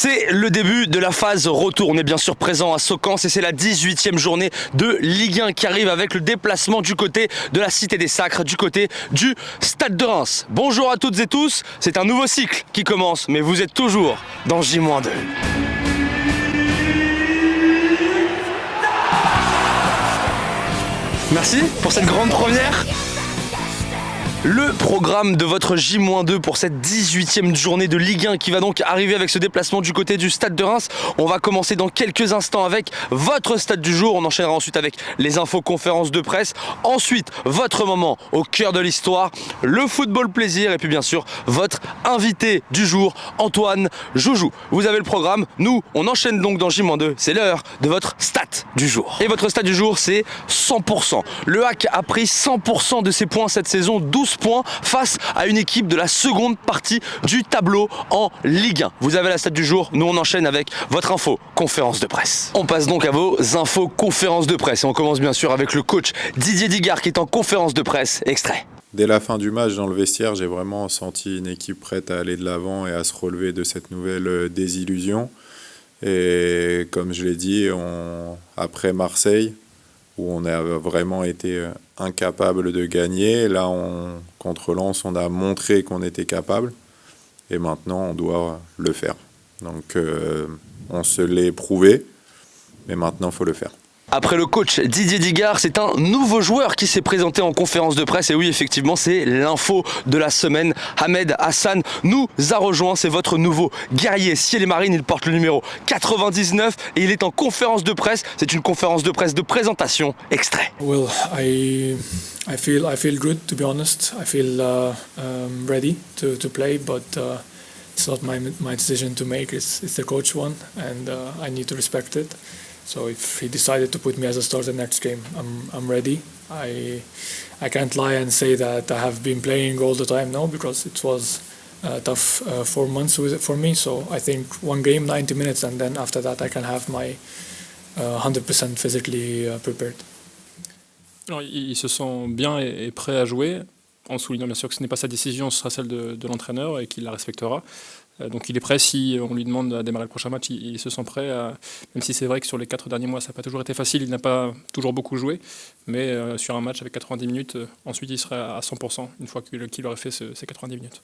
C'est le début de la phase retour. On est bien sûr présent à Socance et c'est la 18e journée de Ligue 1 qui arrive avec le déplacement du côté de la Cité des Sacres, du côté du Stade de Reims. Bonjour à toutes et tous, c'est un nouveau cycle qui commence, mais vous êtes toujours dans J-2. Merci pour cette grande première. Le programme de votre J-2 pour cette 18e journée de Ligue 1 qui va donc arriver avec ce déplacement du côté du Stade de Reims. On va commencer dans quelques instants avec votre stade du jour. On enchaînera ensuite avec les infos conférences de presse. Ensuite, votre moment au cœur de l'histoire, le football plaisir et puis bien sûr votre invité du jour, Antoine Joujou. Vous avez le programme. Nous, on enchaîne donc dans J-2. C'est l'heure de votre stat du jour. Et votre stat du jour, c'est 100%. Le Hack a pris 100% de ses points cette saison, 12 points face à une équipe de la seconde partie du tableau en Ligue 1. Vous avez la stat du jour, nous on enchaîne avec votre info conférence de presse. On passe donc à vos infos conférences de presse et on commence bien sûr avec le coach Didier Digard qui est en conférence de presse. Extrait. Dès la fin du match, dans le vestiaire, j'ai vraiment senti une équipe prête à aller de l'avant et à se relever de cette nouvelle désillusion. Et comme je l'ai dit, après Marseille, où on a vraiment été incapable de gagner. Là, contre Lens, on a montré qu'on était capable. Et maintenant, on doit le faire. Donc, on se l'est prouvé. Mais maintenant, il faut le faire. Après le coach Didier Digard, c'est un nouveau joueur qui s'est présenté en conférence de presse. Et oui, effectivement, c'est l'info de la semaine. Ahmed Hassan nous a rejoint. C'est votre nouveau guerrier Ciel et Marine. Il porte le numéro 99 et il est en conférence de presse. C'est une conférence de presse de présentation. Extrait. Well, I feel good, to be honest. I feel ready to play, but it's not my decision to make. It's the coach one, and I need to respect it. So if he decided to put me as a starter next game, I'm ready. I can't lie and say that I have been playing all the time now because it was tough 4 months for me. So I think one game, 90 minutes, and then after that I can have my 100% physically prepared. Alors, il se sent bien et prêt à jouer, en soulignant bien sûr que ce n'est pas sa décision, ce sera celle de l'entraîneur et qu'il la respectera. Donc il est prêt, si on lui demande de démarrer le prochain match, il se sent prêt, même si c'est vrai que sur les 4 derniers mois ça n'a pas toujours été facile, il n'a pas toujours beaucoup joué, mais sur un match avec 90 minutes, ensuite il serait à 100% une fois qu'il aurait fait ces 90 minutes.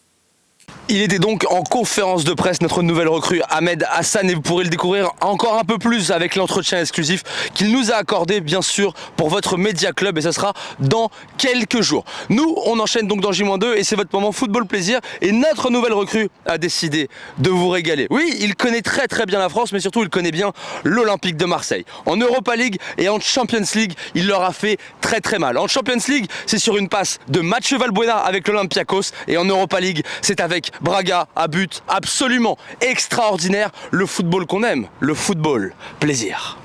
Il était donc en conférence de presse, notre nouvelle recrue Ahmed Hassan, et vous pourrez le découvrir encore un peu plus avec l'entretien exclusif qu'il nous a accordé bien sûr pour votre Média Club, et ça sera dans quelques jours. Nous, on enchaîne donc dans J-2 et c'est votre moment football plaisir et notre nouvelle recrue a décidé de vous régaler. Oui, il connaît très très bien la France, mais surtout il connaît bien l'Olympique de Marseille. En Europa League et en Champions League, il leur a fait très très mal. En Champions League, c'est sur une passe de Mathieu Valbuena avec l'Olympiakos, et en Europa League, c'est avec Braga à but absolument extraordinaire, le football qu'on aime, le football plaisir.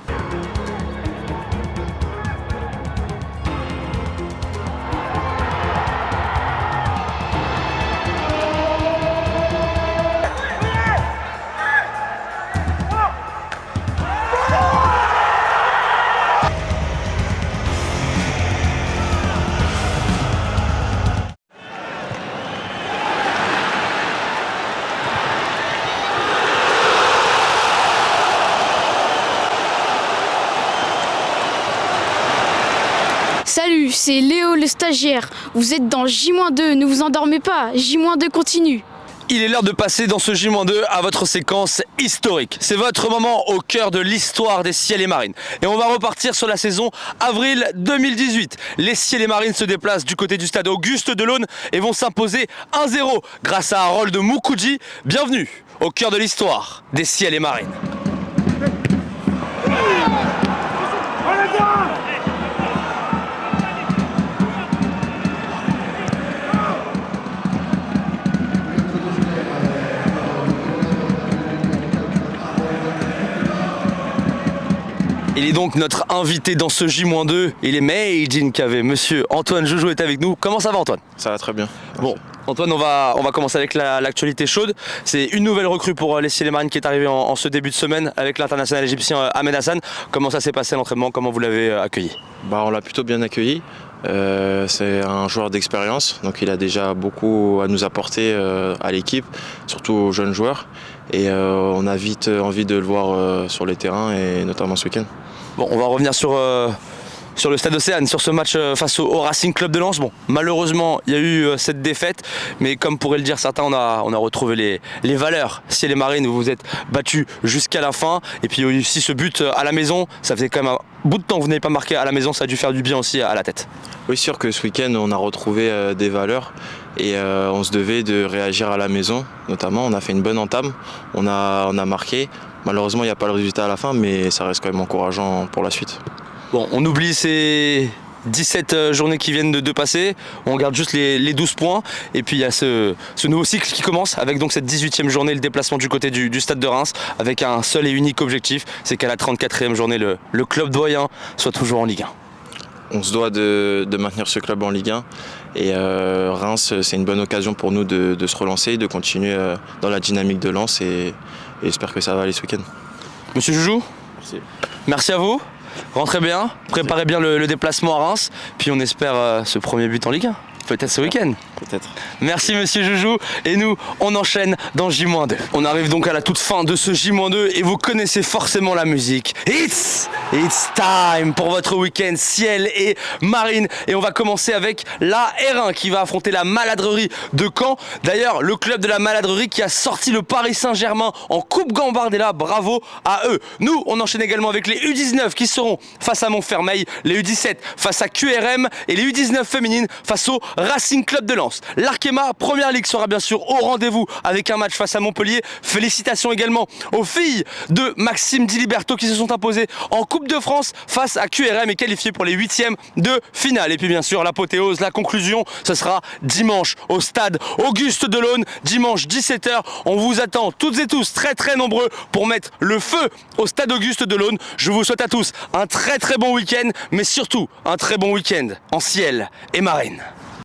Salut, c'est Léo le stagiaire. Vous êtes dans J-2, ne vous endormez pas, J-2 continue. Il est l'heure de passer dans ce J-2 à votre séquence historique. C'est votre moment au cœur de l'histoire des Ciel et Marines. Et on va repartir sur la saison avril 2018. Les Ciel et Marines se déplacent du côté du stade Auguste Delaune et vont s'imposer 1-0 grâce à Harold Mukudji. Bienvenue au cœur de l'histoire des Ciel et Marines. Il est donc notre invité dans ce J-2. Il est made in KV. Monsieur Antoine Joujou est avec nous. Comment ça va, Antoine ? Ça va très bien. Bon, Antoine, on va commencer avec l'actualité chaude. C'est une nouvelle recrue pour les Ciel et Marines qui est arrivée en ce début de semaine avec l'international égyptien Ahmed Hassan. Comment ça s'est passé l'entraînement? Comment vous l'avez accueilli? On l'a plutôt bien accueilli. C'est un joueur d'expérience, donc il a déjà beaucoup à nous apporter à l'équipe, surtout aux jeunes joueurs. Et on a vite envie de le voir sur les terrains et notamment ce week-end. Bon, on va revenir sur le stade Océane, sur ce match face au Racing Club de Lens. Bon, malheureusement, il y a eu cette défaite, mais comme pourraient le dire certains, on a retrouvé les valeurs. Ciel et Marines, vous vous êtes battus jusqu'à la fin. Et puis il y a eu aussi ce but à la maison. Ça faisait quand même un bout de temps que vous n'avez pas marqué à la maison. Ça a dû faire du bien aussi à la tête. Oui, sûr que ce week-end, on a retrouvé des valeurs et on se devait de réagir à la maison. Notamment, on a fait une bonne entame. On a marqué. Malheureusement, il n'y a pas le résultat à la fin, mais ça reste quand même encourageant pour la suite. Bon, on oublie ces 17 journées qui viennent de passer, on garde juste les 12 points et puis il y a ce nouveau cycle qui commence avec donc cette 18e journée, le déplacement du côté du stade de Reims avec un seul et unique objectif, c'est qu'à la 34e journée, le club doyen soit toujours en Ligue 1. On se doit de maintenir ce club en Ligue 1 et Reims, c'est une bonne occasion pour nous de se relancer, de continuer dans la dynamique de Lens et j'espère que ça va aller ce week-end. Monsieur Joujou, Merci à vous. Rentrez bien, préparez bien le déplacement à Reims, puis on espère ce premier but en Ligue 1, peut-être ce week-end. Peut-être. Merci monsieur Joujou, et nous on enchaîne dans J-2. On arrive donc à la toute fin de ce J-2 et vous connaissez forcément la musique. It's time pour votre week-end Ciel et Marines. Et on va commencer avec la R1 qui va affronter la Maladrerie de Caen. D'ailleurs, le club de la Maladrerie qui a sorti le Paris Saint-Germain en Coupe Gambardella, bravo à eux. Nous, on enchaîne également avec les U19 qui seront face à Montfermeil, les U17 face à QRM et les U19 féminines face au Racing Club de Lens. L'Arkema Première Ligue sera bien sûr au rendez-vous avec un match face à Montpellier. Félicitations également aux filles de Maxime Di Liberto qui se sont imposées en Coupe de France face à QRM et qualifiées pour les 8e de finale. Et puis bien sûr l'apothéose, la conclusion, ce sera dimanche au stade Auguste Delaune, dimanche 17h. On vous attend toutes et tous très très nombreux pour mettre le feu au stade Auguste Delaune. Je vous souhaite à tous un très très bon week-end, mais surtout un très bon week-end en Ciel et Marines.